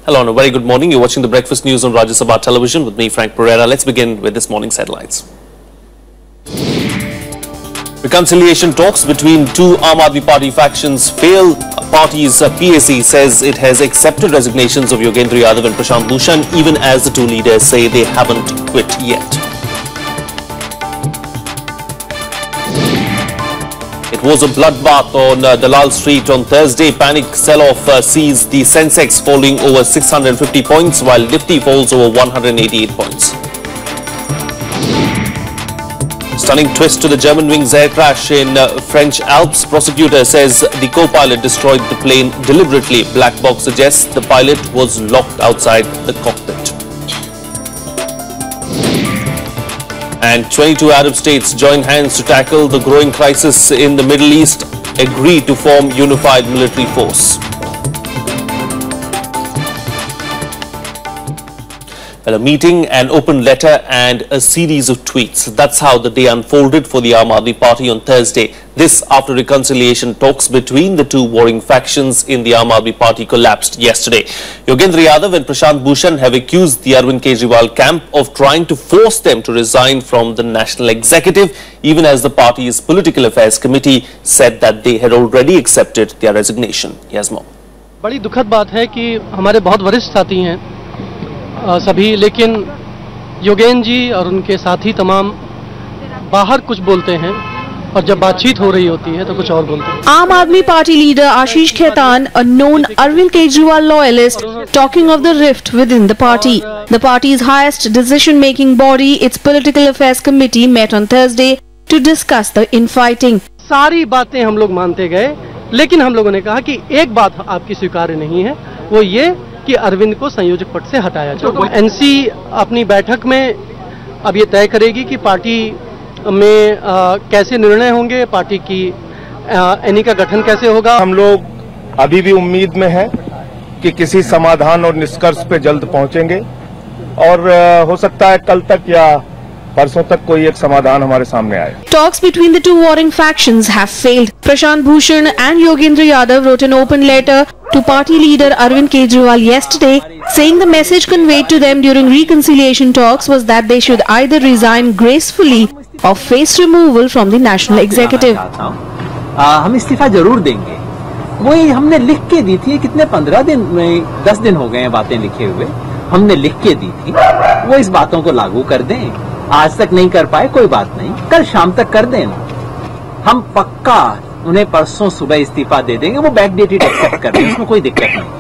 Hello and a very good morning. You're watching the Breakfast News on Rajya Sabha television with me, Frank Pereira. Let's begin with this morning's headlines. Reconciliation talks between two Aam Aadmi Party factions fail. Party's PAC says it has accepted resignations of Yogendra Yadav and Prashant Bhushan, even as the two leaders say they haven't quit yet. It was a bloodbath on Dalal Street on Thursday. Panic sell-off sees the Sensex falling over 650 points while Nifty falls over 188 points. Stunning twist to the Germanwings air crash in French Alps. Prosecutor says the co-pilot destroyed the plane deliberately. Black box suggests the pilot was locked outside the cockpit. And 22 Arab states join hands to tackle the growing crisis in the Middle East, agree to form unified military force. Well, a meeting, an open letter and a series of tweets. That's how the day unfolded for the Aam Aadmi Party on Thursday. This after reconciliation talks between the two warring factions in the Aam Aadmi Party collapsed yesterday. Yogendra Yadav and Prashant Bhushan have accused the Arvind Kejriwal camp of trying to force them to resign from the national executive, even as the party's political affairs committee said that they had already accepted their resignation. Here's more. बड़ी दुखद बात है कि हमारे बहुत वरिष्ठ साथी हैं सभी, लेकिन योगेंद्र जी और उनके साथी तमाम बाहर कुछ बोलते हैं और जब बातचीत हो रही होती है तो कुछ और बोलते हैं. Aam Aadmi Party leader Ashish Khaitan, a known Arvind Kejriwal loyalist, talking of the rift within the party. The party's highest decision-making body, its political affairs committee, met on Thursday to discuss the infighting. सारी बातें हम लोग मानते गए, लेकिन हम लोगों ने कहा कि एक बात आपकी स्वीकार्य नहीं है, वो ये कि अरविंद को संयोजक पद से हटाया जाए. एनसी अपनी बैठक में अब ये तय करेगी कि पार्टी में कैसे निर्णय होंगे, पार्टी की एनी का गठन कैसे होगा. हम लोग अभी भी उम्मीद में हैं कि किसी समाधान और निष्कर्ष पे जल्द पहुंचेंगे और हो सकता है कल तक या परसों तक कोई एक समाधान हमारे सामने आए. Talks between the two warring factions have failed. Prashant Bhushan and Yogendra Yadav wrote an open letter to party leader Arvind Kejriwal yesterday, saying the message conveyed to them during reconciliation talks was that they should either resign gracefully or face removal from the national executive. हम इस्तीफा जरूर देंगे. वही हमने लिख के दी थी. कितने 15 दिन में 10 दिन हो गए हैं बातें लिखे हुए. हमने लिख के दी थी. वो इस बातों को लागू कर दें. आज तक नहीं कर पाए, कोई बात नहीं, कल शाम तक कर देना. हम पक्का उन्हें परसों सुबह इस्तीफा दे देंगे. वो बैकडेटेड एक्सेप्ट कर देंगे, उसमें कोई दिक्कत नहीं.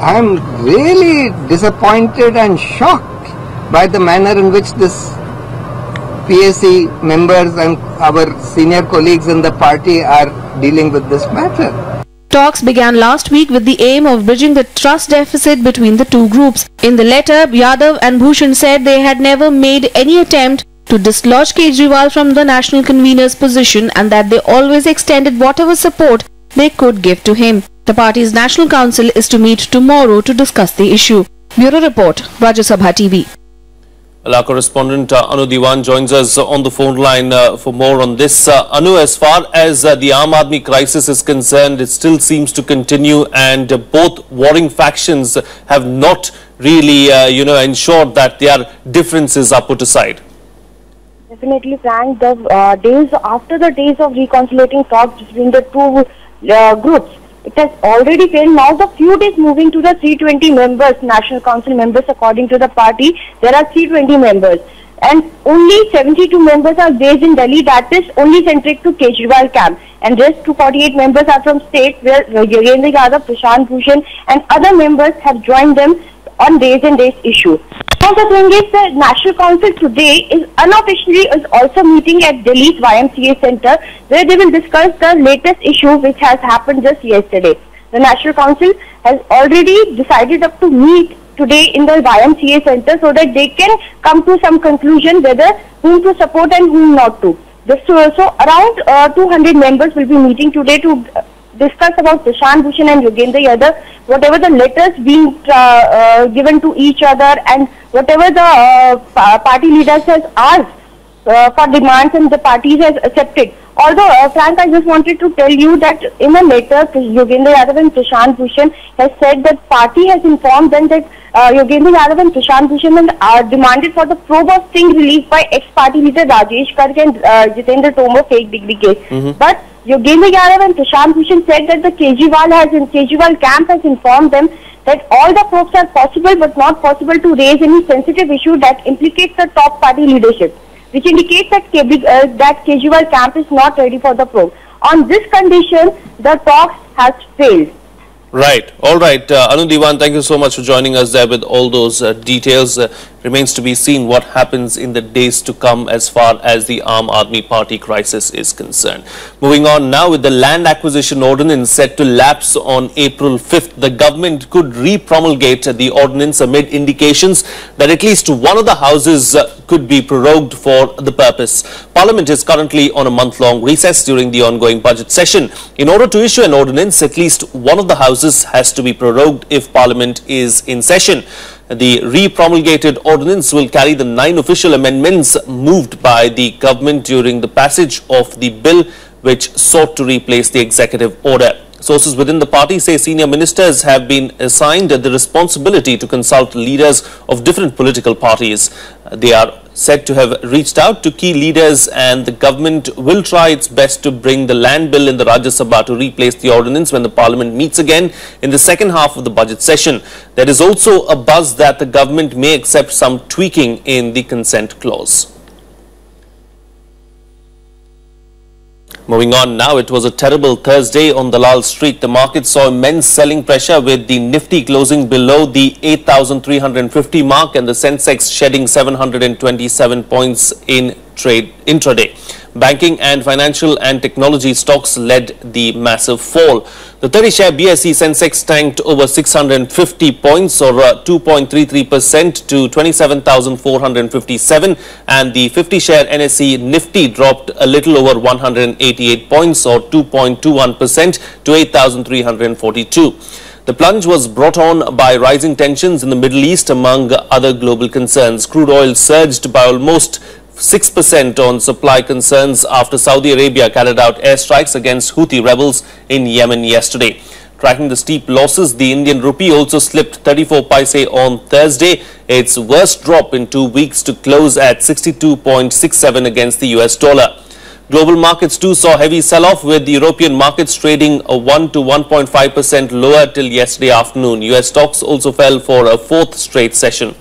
I am really disappointed and shocked by the manner in which this PAC members and our senior colleagues in the party are dealing with this matter. Talks began last week with the aim of bridging the trust deficit between the two groups. In the letter, Yadav and Bhushan said they had never made any attempt to dislodge Kejriwal from the national convener's position and that they always extended whatever support they could give to him. The party's national council is to meet tomorrow to discuss the issue. Bureau Report, Rajya Sabha TV. Well, our correspondent Anu Diwan joins us on the phone line for more on this. Anu, as far as the Aam Aadmi crisis is concerned, it still seems to continue and both warring factions have not really, ensured that their differences are put aside. Definitely, Frank. The days after the days of reconciliating talks between the two groups, it has already failed. Now the feud is moving to the 320 members, National Council members. According to the party, there are 320 members. And only 72 members are based in Delhi. That is only centric to Kejriwal camp. And rest 248 members are from states where Yogendra Yadav, Prashant Bhushan and other members have joined them on days and days issue. Now the thing is, the National Council today is unofficially also meeting at Delhi's YMCA Center, where they will discuss the latest issue which has happened just yesterday. The National Council has already decided up to meet today in the YMCA Center so that they can come to some conclusion whether whom to support and whom not to. So around 200 members will be meeting today to discuss about Prashant Bhushan and Yogendra Yadav, whatever the letters being given to each other and whatever the party leaders has asked for demands and the parties has accepted. Although, Frank, I just wanted to tell you that in a letter, Yogendra Yadav and Prashant Bhushan has said that party has informed them that Yogendra Yadav and Prashant Bhushan are demanded for the probe of Singh released by ex-party leader Rajesh Garg and Jitendra Tomar fake degree case. But Yogendra Yadav and Prashant Bhushan said that the Kejriwal camp has informed them that all the probes are possible but not possible to raise any sensitive issue that implicates the top party leadership, which indicates that Kejriwal camp is not ready for the probe. On this condition, the talks has failed. Right. All right. Anu Diwan, thank you so much for joining us there with all those details. Remains to be seen what happens in the days to come as far as the Aam Aadmi Party crisis is concerned. Moving on now, with the land acquisition ordinance set to lapse on April 5th, the government could re-promulgate the ordinance amid indications that at least one of the houses could be prorogued for the purpose. Parliament is currently on a month-long recess during the ongoing budget session. In order to issue an ordinance, at least one of the houses has to be prorogued if Parliament is in session. The re-promulgated ordinance will carry the 9 official amendments moved by the government during the passage of the bill, which sought to replace the executive order. Sources within the party say senior ministers have been assigned the responsibility to consult leaders of different political parties. They are said to have reached out to key leaders, and the government will try its best to bring the land bill in the Rajya Sabha to replace the ordinance when the parliament meets again in the second half of the budget session. There is also a buzz that the government may accept some tweaking in the consent clause. Moving on now, it was a terrible Thursday on Dalal Street. The market saw immense selling pressure with the Nifty closing below the 8,350 mark and the Sensex shedding 727 points in trade intraday. Banking and financial and technology stocks led the massive fall. The 30-share BSE Sensex tanked over 650 points or 2.33% to 27,457, and the 50-share NSE Nifty dropped a little over 188 points or 2.21% to 8,342. The plunge was brought on by rising tensions in the Middle East among other global concerns. Crude oil surged by almost 6% on supply concerns after Saudi Arabia carried out airstrikes against Houthi rebels in Yemen yesterday. Tracking the steep losses, the Indian rupee also slipped 34 paise on Thursday, its worst drop in 2 weeks, to close at 62.67 against the US dollar. Global markets too saw heavy sell-off, with the European markets trading a 1 to 1.5% lower till yesterday afternoon. US stocks also fell for a fourth straight session.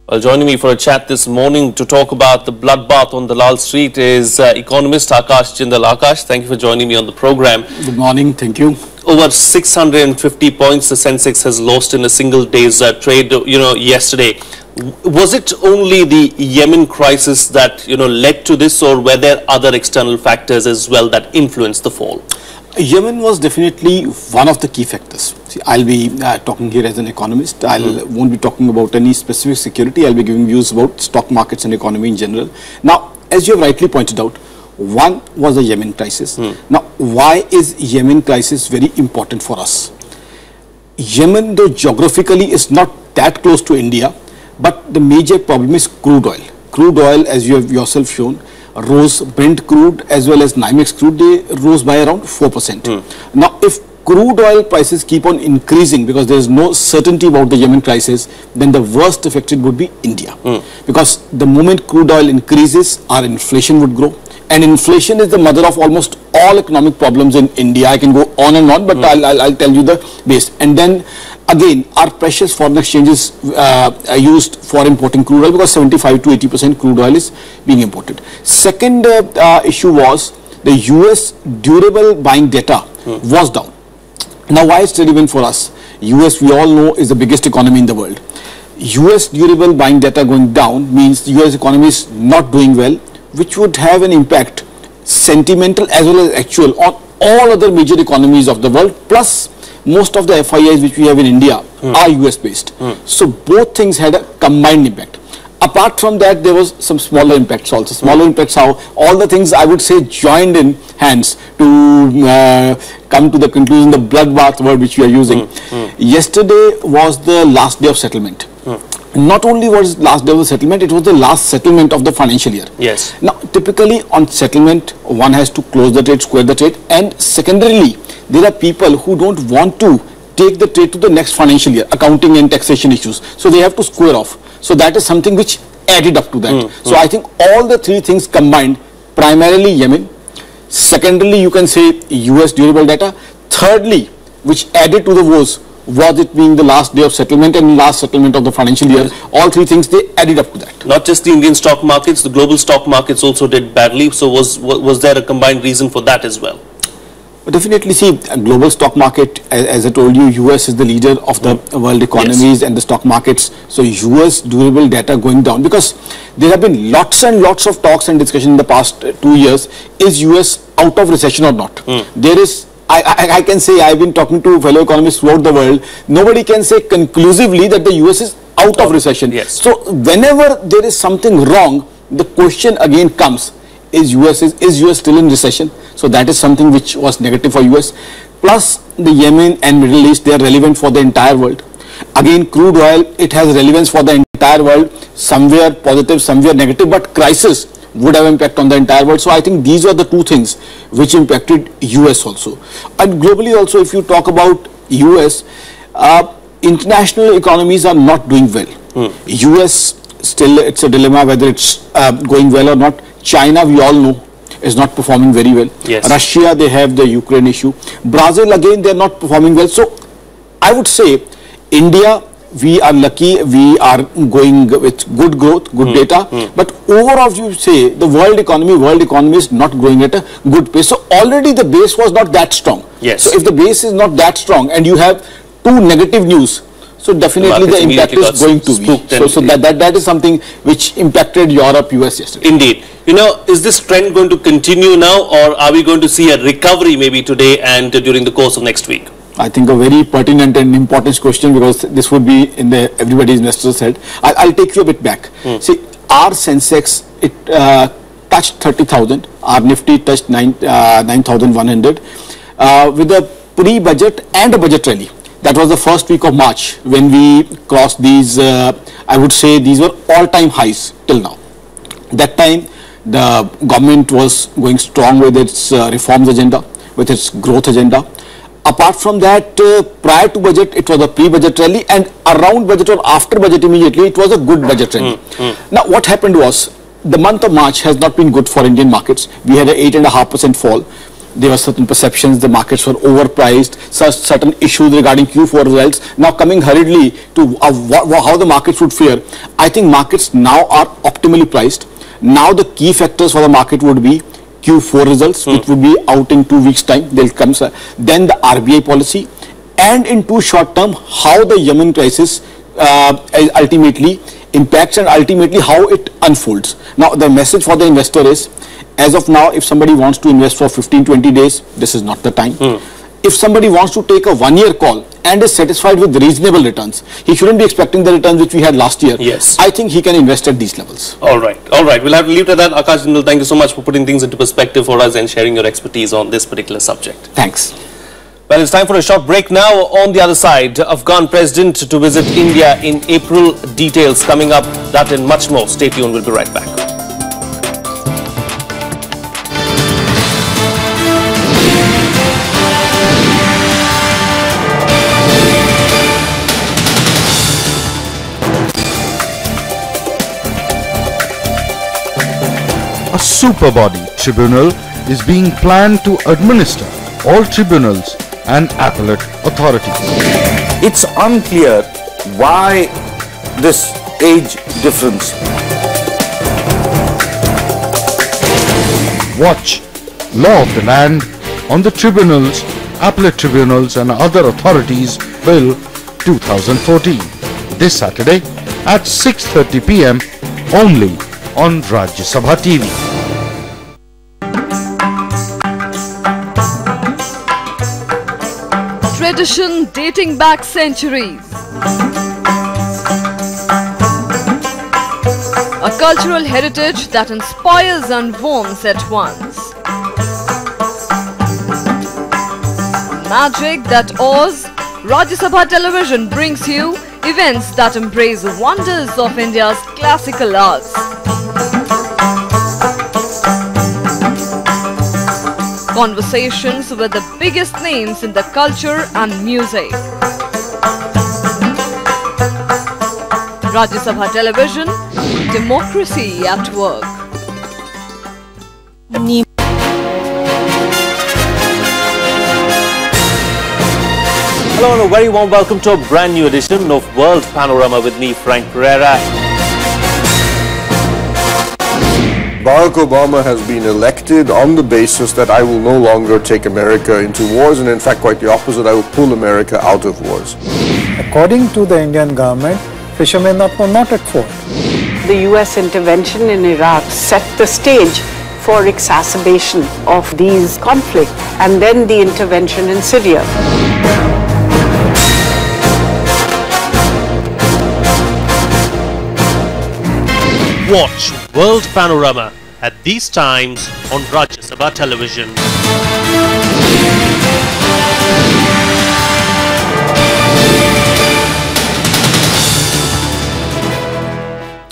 Well, joining me for a chat this morning to talk about the bloodbath on Dalal Street is economist Akash Jindal. Akash, thank you for joining me on the program. Good morning. Thank you. Over 650 points the Sensex has lost in a single day's trade, yesterday. Was it only the Yemen crisis that, led to this, or were there other external factors as well that influenced the fall? Yemen was definitely one of the key factors. See, I'll be talking here as an economist. I won't be talking about any specific security. I'll be giving views about stock markets and economy in general. Now, as you have rightly pointed out, one was the Yemen crisis. Now, why is Yemen crisis very important for us? Yemen, though geographically is not that close to India, but the major problem is crude oil. Crude oil, as you have yourself shown, rose. Brent crude as well as NYMEX crude, they rose by around 4%. Now, if crude oil prices keep on increasing because there is no certainty about the Yemen crisis, then the worst affected would be India. Because the moment crude oil increases, our inflation would grow. And inflation is the mother of almost all economic problems in India. I can go on and on, but I'll tell you the base. And then again, our precious foreign exchanges are used for importing crude oil, because 75 to 80% crude oil is being imported. Second issue was the US durable buying data was down. Now, why is it relevant for us? US, we all know, is the biggest economy in the world. US durable buying data going down means the US economy is not doing well, which would have an impact, sentimental as well as actual, on all other major economies of the world, plus most of the FIIs which we have in India are US based. So both things had a combined impact. Apart from that, there was some smaller impacts also. Smaller impacts, how all the things I would say joined in hands to come to the conclusion, the bloodbath word which we are using. Yesterday was the last day of settlement. Not only was last day of the settlement, it was the last settlement of the financial year. Yes. Now, typically on settlement, one has to close the trade, square the trade, and secondarily, there are people who don't want to take the trade to the next financial year, accounting and taxation issues. So they have to square off. So that is something which added up to that. So I think all the three things combined, primarily Yemen, secondarily you can say US durable data, thirdly, which added to the woes, was it being the last day of settlement and last settlement of the financial year. All three things, they added up to that. Not just the Indian stock markets, the global stock markets also did badly. So was there a combined reason for that as well? Definitely, see, global stock market, as I told you, US is the leader of the world economies and the stock markets. So US durable data going down, because there have been lots and lots of talks and discussion in the past 2 years. Is US out of recession or not? There is, I can say, I've been talking to fellow economists throughout the world. Nobody can say conclusively that the US is out of recession. Yes. So whenever there is something wrong, the question again comes, is US still in recession? So that is something which was negative for US. Plus the Yemen and Middle East, they are relevant for the entire world. Again, crude oil, it has relevance for the entire world, somewhere positive, somewhere negative, but crisis would have impact on the entire world. So I think these are the two things which impacted US also. And globally also, if you talk about US, international economies are not doing well. US, still it's a dilemma whether it's going well or not. China, we all know, is not performing very well. Yes. Russia, they have the Ukraine issue. Brazil, again, they are not performing well. So I would say India, we are lucky, we are going with good growth, good data. But overall, you say the world economy is not growing at a good pace. So already the base was not that strong. Yes. So if the base is not that strong and you have two negative news, so definitely the impact is going to be. So that is something which impacted Europe, US yesterday. Indeed. You know, is this trend going to continue now, or are we going to see a recovery maybe today and during the course of next week? I think a very pertinent and important question, because this would be in the everybody's investor's head. I'll take you a bit back. See, our Sensex, it touched 30,000. Our Nifty touched 9,100 with a pre-budget and a budget rally. That was the first week of March when we crossed these, I would say these were all-time highs till now. That time, the government was going strong with its reforms agenda, with its growth agenda. Apart from that, prior to budget, it was a pre-budget rally, and around budget or after budget immediately, it was a good budget rally. Now, what happened was, the month of March has not been good for Indian markets. We had an 8.5% fall. There were certain perceptions, the markets were overpriced, certain issues regarding Q4 results. Now coming hurriedly to how the markets would fare, I think markets now are optimally priced. Now the key factors for the market would be Q4 results, which would be out in 2 weeks' time. They'll come, then the RBI policy, and in too short term, how the Yemen crisis ultimately impacts and ultimately how it unfolds. Now the message for the investor is, as of now, if somebody wants to invest for 15-20 days, this is not the time. If somebody wants to take a 1-year call and is satisfied with reasonable returns, he shouldn't be expecting the returns which we had last year. Yes. I think he can invest at these levels. All right. We'll have to leave it at that. Akash Jindal, thank you so much for putting things into perspective for us and sharing your expertise on this particular subject. Thanks. Well, it's time for a short break now. On the other side, Afghan president to visit India in April. Details coming up, that and much more. Stay tuned. We'll be right back. A super body tribunal is being planned to administer all tribunals and appellate authorities. It's unclear why this age difference. Watch Law of the Land on the Tribunals, Appellate Tribunals and Other Authorities Bill 2014 this Saturday at 6:30 p.m. only on Rajya Sabha TV. Tradition dating back centuries. A cultural heritage that inspires and warms at once. Magic that awes. Rajya Sabha television brings you events that embrace the wonders of India's classical arts. Conversations with the biggest names in the culture and music. Rajya Sabha television, democracy at work. Hello and a very warm welcome to a brand new edition of World Panorama with me, Frank Pereira. Barack Obama has been elected on the basis that I will no longer take America into wars, and in fact quite the opposite, I will pull America out of wars. According to the Indian government, fishermen are not at fault. The US intervention in Iraq set the stage for exacerbation of these conflicts, and then the intervention in Syria. Watch World Panorama at these times on Rajya Sabha television.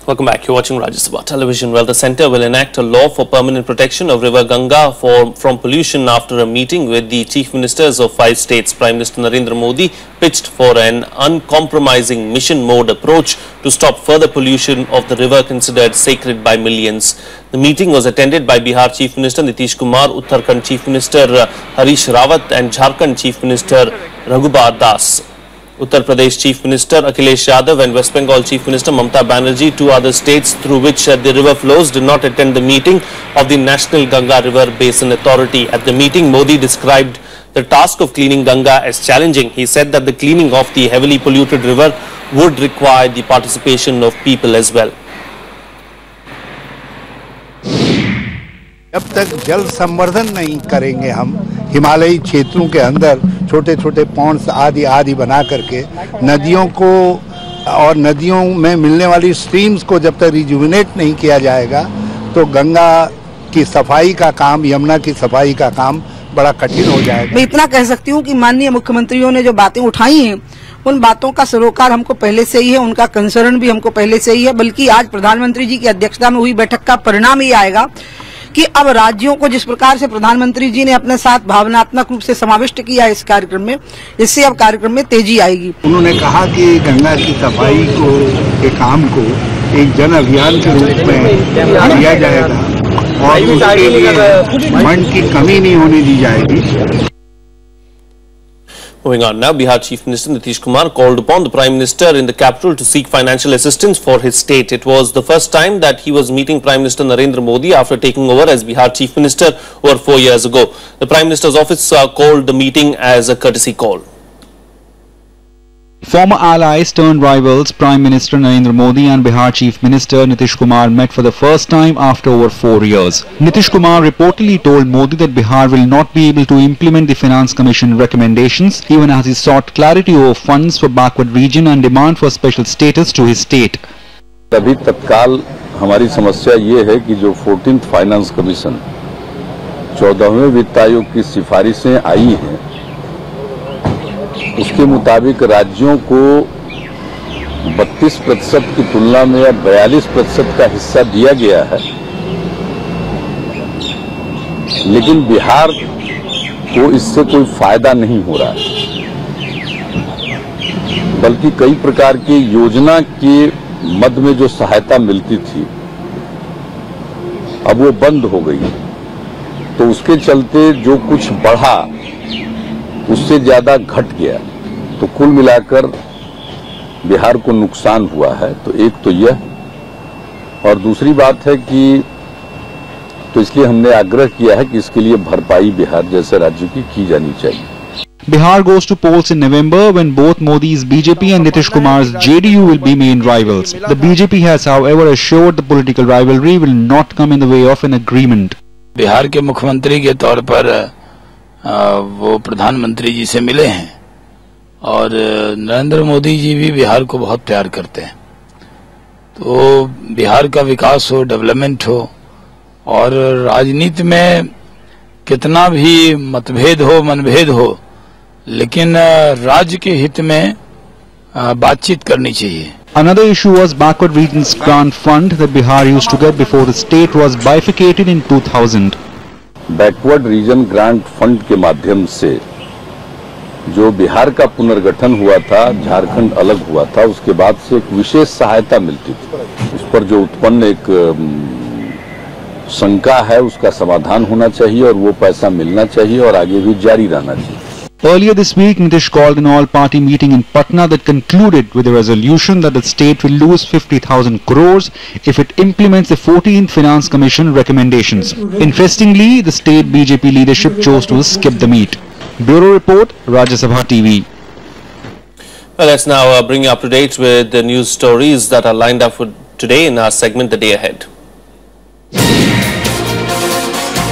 Welcome back. You're watching Rajya Sabha television. Well, the centre will enact a law for permanent protection of River Ganga from pollution after a meeting with the chief ministers of 5 states. Prime Minister Narendra Modi pitched for an uncompromising mission mode approach to stop further pollution of the river considered sacred by millions. The meeting was attended by Bihar Chief Minister Nitish Kumar, Uttarakhand Chief Minister Harish Rawat and Jharkhand Chief Minister Raghubar Das. Uttar Pradesh Chief Minister Akhilesh Yadav and West Bengal Chief Minister Mamata Banerjee, 2 other states through which the river flows, did not attend the meeting of the National Ganga River Basin Authority. At the meeting, Modi described the task of cleaning Ganga as challenging. He said that the cleaning of the heavily polluted river would require the participation of people as well. जब तक जल संवर्धन नहीं करेंगे हम हिमालयी क्षेत्रों के अंदर छोटे छोटे पॉन्ड्स आदि बना करके नदियों को और नदियों में मिलने वाली स्ट्रीम्स को जब तक रिजुविनेट नहीं किया जाएगा तो गंगा की सफाई का काम, यमुना की सफाई का काम बड़ा कठिन हो जाएगा। मैं इतना कह सकती हूँ कि माननीय मुख्यमंत्रियों ने जो बातें उठाई हैं उन बातों का सरोकार हमको पहले से ही है, उनका कंसर्न भी हमको पहले से ही है, बल्कि आज प्रधानमंत्री जी की अध्यक्षता में हुई बैठक का परिणाम ये आएगा कि अब राज्यों को जिस प्रकार से प्रधानमंत्री जी ने अपने साथ भावनात्मक रूप से समाविष्ट किया इस कार्यक्रम में, इससे अब कार्यक्रम में तेजी आएगी। उन्होंने कहा कि गंगा की सफाई के काम को एक जन अभियान के रूप में किया जाएगा और उसके लिए फंड की कमी नहीं होने दी जाएगी। Moving on now, Bihar Chief Minister Nitish Kumar called upon the Prime Minister in the capital to seek financial assistance for his state. It was the first time that he was meeting Prime Minister Narendra Modi after taking over as Bihar Chief Minister over 4 years ago. The Prime Minister's office called the meeting as a courtesy call. Former allies turned rivals Prime Minister Narendra Modi and Bihar Chief Minister Nitish Kumar met for the first time after over 4 years. Nitish Kumar reportedly told Modi that Bihar will not be able to implement the Finance Commission recommendations even as he sought clarity over funds for backward region and demand for special status to his state. अभी तत्काल हमारी समस्या ये है कि जो 14th finance commission 14वें वित्त आयोग की सिफारिशें आई हैं उसके मुताबिक राज्यों को 32% की तुलना में अब 42% का हिस्सा दिया गया है, लेकिन बिहार को इससे कोई फायदा नहीं हो रहा है, बल्कि कई प्रकार की योजना के मद में जो सहायता मिलती थी अब वो बंद हो गई, तो उसके चलते जो कुछ बढ़ा उससे ज्यादा घट गया, तो कुल मिलाकर बिहार को नुकसान हुआ है। तो एक तो यह, और दूसरी बात है कि तो इसलिए हमने आग्रह किया है कि इसके लिए भरपाई बिहार जैसे राज्यों की जानी चाहिए। Bihar goes to polls in November when both Modi's BJP and Nitish Kumar's JDU will be main rivals. The BJP has, however, assured the political rivalry will not come in the way of an agreement. Bihar के मुख्यमंत्री के तौर पर वो प्रधानमंत्री जी से मिले हैं और नरेंद्र मोदी जी भी बिहार को बहुत प्यार करते हैं, तो बिहार का विकास हो, डेवलपमेंट हो। और राजनीति में कितना भी मतभेद हो, मनभेद हो, लेकिन राज्य के हित में बातचीत करनी चाहिए। Another issue was backward regions grant fund that Bihar used to get before the state was bifurcated in 2000. Backward region grant fund के माध्यम से जो बिहार का पुनर्गठन हुआ था, झारखंड अलग हुआ था, उसके बाद से एक विशेष सहायता मिलती थी। इस पर जो उत्पन्न एक शंका है उसका समाधान होना चाहिए और वो पैसा मिलना चाहिए और आगे भी जारी रहना चाहिए। Earlier this week, Nitish called an all-party meeting in Patna that concluded with a resolution that the state will lose 50,000 crores if it implements the 14th Finance Commission recommendations. Interestingly, the state BJP leadership chose to skip the meet. Bureau Report, Rajya Sabha TV. Well, let's now bring you up to date with the news stories that are lined up for today in our segment, The Day Ahead.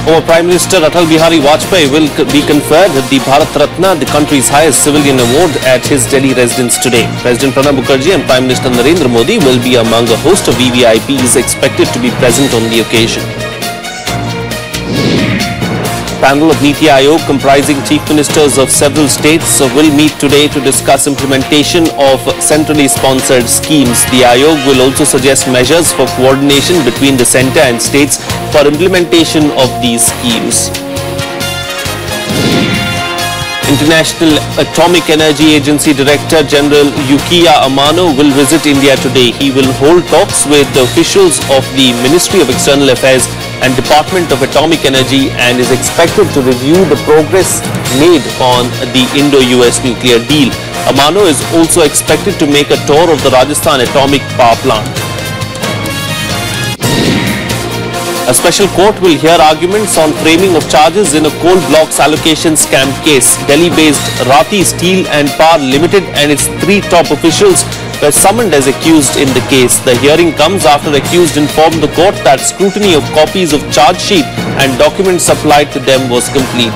Former Prime Minister Atal Bihari Vajpayee will be conferred the Bharat Ratna, the country's highest civilian award, at his Delhi residence today. President Pranab Mukherjee and Prime Minister Narendra Modi will be among a host of VVIPs expected to be present on the occasion. Panel of Niti Aayog comprising chief ministers of several states will meet today to discuss implementation of centrally sponsored schemes. The Aayog will also suggest measures for coordination between the centre and states for implementation of these schemes. International Atomic Energy Agency Director General Yukiya Amano will visit India today. He will hold talks with the officials of the Ministry of External Affairs and Department of Atomic Energy and is expected to review the progress made on the Indo-US nuclear deal. Amano is also expected to make a tour of the Rajasthan Atomic Power Plant. A special court will hear arguments on framing of charges in a coal blocks allocation scam case. Delhi-based Rathi Steel and Power Limited and its 3 top officials were summoned as accused in the case. The hearing comes after accused informed the court that scrutiny of copies of charge sheet and documents supplied to them was complete.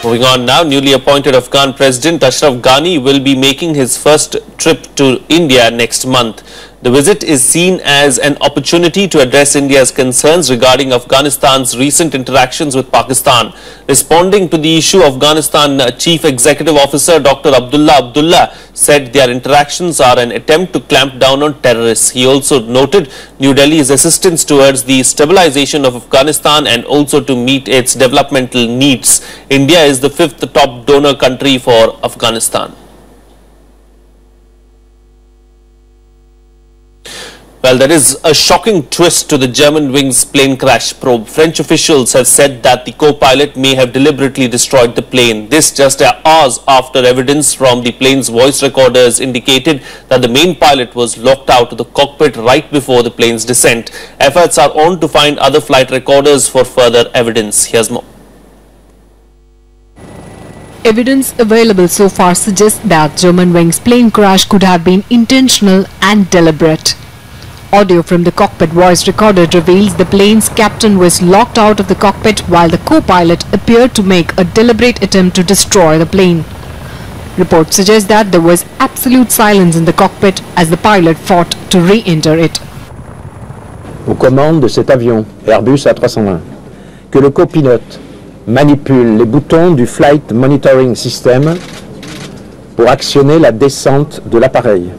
Moving on now, newly appointed Afghan President Ashraf Ghani will be making his first trip to India next month. The visit is seen as an opportunity to address India's concerns regarding Afghanistan's recent interactions with Pakistan. Responding to the issue, Afghanistan Chief Executive Officer Dr. Abdullah said their interactions are an attempt to clamp down on terrorists. He also noted New Delhi's assistance towards the stabilization of Afghanistan and also to meet its developmental needs. India is the 5th top donor country for Afghanistan. Well, there is a shocking twist to the Germanwings plane crash probe. French officials have said that the co-pilot may have deliberately destroyed the plane. This just hours after evidence from the plane's voice recorders indicated that the main pilot was locked out of the cockpit right before the plane's descent. Efforts are on to find other flight recorders for further evidence. Here's more. Evidence available so far suggests that Germanwings plane crash could have been intentional and deliberate. Audio from the cockpit voice recorder reveals the plane's captain was locked out of the cockpit while the co-pilot appeared to make a deliberate attempt to destroy the plane. Reports suggest that there was absolute silence in the cockpit as the pilot fought to re-enter it. Aux commandes de cet avion Airbus A320, que le copilote manipule les boutons du Flight Monitoring System pour actionner la descente de l'appareil.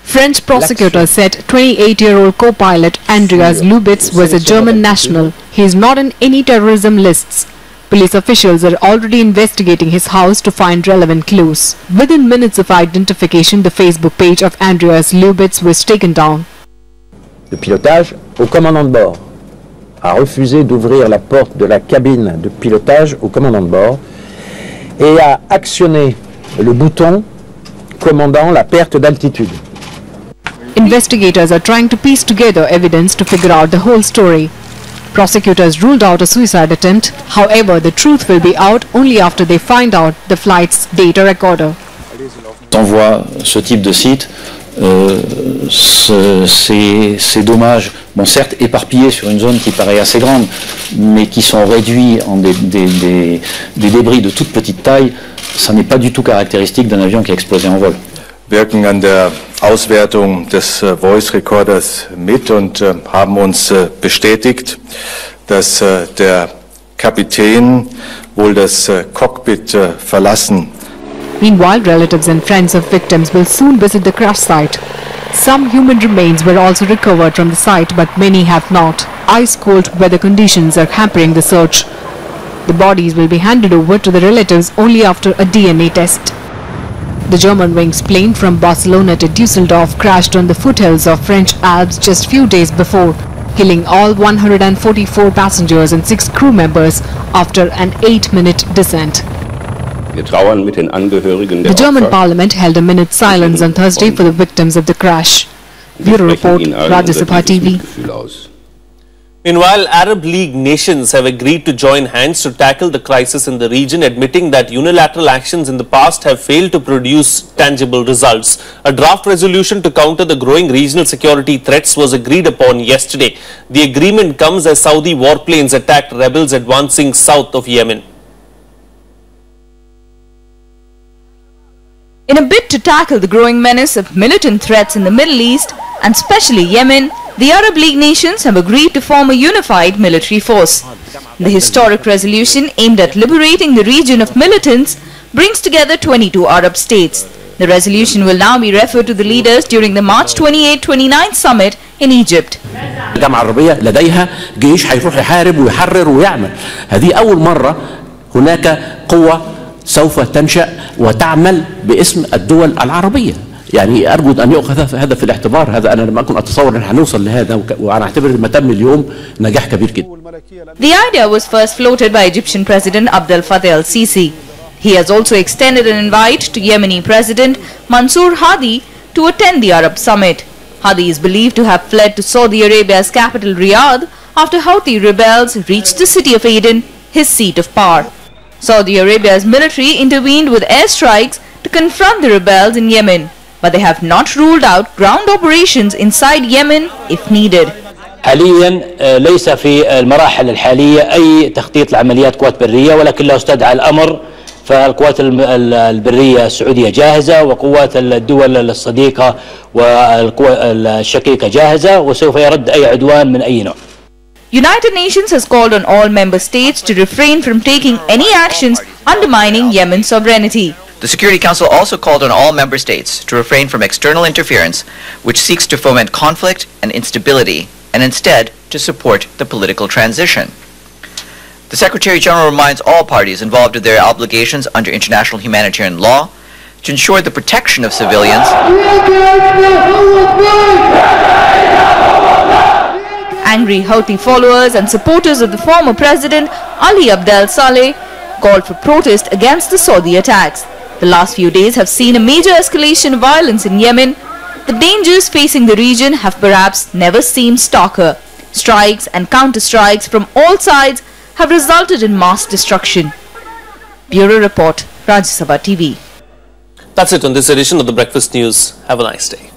French prosecutors said 28-year-old co-pilot Andreas Lubitz was a German national. He is not in any terrorism lists. Police officials are already investigating his house to find relevant clues. Within minutes of identification, the Facebook page of Andreas Lubitz was taken down. Le pilotage au commandant de bord a refusé d'ouvrir la porte de la cabine de pilotage au commandant de bord et a actionné le bouton commandant la perte d'altitude. Investigators are trying to piece together evidence to figure out the whole story. Prosecutors ruled out a suicide attempt. However, the truth will be out only after they find out the flight's data recorder. On voit ce type de site ces dommages, bon certes éparpillés sur une zone qui paraît assez grande, mais qui sont réduits en des débris de toute petite taille, ça n'est pas du tout caractéristique d'un avion qui a explosé en vol. Wirken an der Auswertung des Voice Recorders mit und haben uns bestätigt, dass der Kapitän wohl das Cockpit verlassen. Meanwhile, relatives and friends of victims will soon visit the crash site. Some human remains were also recovered from the site, but many have not. Ice-cold weather conditions are hampering the search. The bodies will be handed over to the relatives only after a DNA test. The Germanwings plane from Barcelona to Düsseldorf crashed on the foothills of French Alps just few days before, killing all 144 passengers and 6 crew members after an 8-minute descent. The German parliament held a minute's silence on Thursday for the victims of the crash. Bureau Report, Rajya Sabha TV. Meanwhile, Arab League nations have agreed to join hands to tackle the crisis in the region, admitting that unilateral actions in the past have failed to produce tangible results. A draft resolution to counter the growing regional security threats was agreed upon yesterday. The agreement comes as Saudi warplanes attacked rebels advancing south of Yemen. In a bid to tackle the growing menace of militant threats in the Middle East, and especially Yemen, the Arab League nations have agreed to form a unified military force. The historic resolution aimed at liberating the region of militants brings together 22 Arab states. The resolution will now be referred to the leaders during the March 28-29 summit in Egypt. الجامعة العربية لديها جيش هيروح يحارب ويحرر ويعمل. هذه أول مرة هناك قوة سوف تنشأ وتعمل باسم الدول العربية. يعني أرجو أن يؤخذ هذا في الاعتبار. هذا أنا لم أكن أتصور أن هنوصل لهذا وأنا أعتبر ما تم اليوم نجاح كبير جدا. The idea was first floated by Egyptian President Abdel Fattah al-Sisi. He has also extended an invite to Yemeni President Mansour Hadi to attend the Arab summit. Hadi is believed to have fled to Saudi Arabia's capital Riyadh after Houthi rebels reached the city of Aden, his seat of power. Saudi Arabia's military intervened with airstrikes to confront the rebels in Yemen, but they have not ruled out ground operations inside Yemen if needed. حاليا ليس في المراحل الحالية أي تخطيط لعمليات قوات برية، ولكن لو استدعى الأمر فالقوات البرية السعودية جاهزة، وقوات الدول الصديقة والقوى الشقيقة جاهزة، وسوف يرد أي عدوان من أي نوع. United Nations has called on all member states to refrain from taking any actions undermining Yemen's sovereignty. The Security Council also called on all member states to refrain from external interference which seeks to foment conflict and instability, and instead to support the political transition. The Secretary General reminds all parties involved of their obligations under international humanitarian law to ensure the protection of civilians. Angry Houthi followers and supporters of the former president Ali Abdel Saleh called for protest against the Saudi attacks. The last few days have seen a major escalation of violence in Yemen. The dangers facing the region have perhaps never seemed starker. Strikes and counter-strikes from all sides have resulted in mass destruction. Bureau Report, Rajya Sabha TV. That's it on this edition of the Breakfast News. Have a nice day.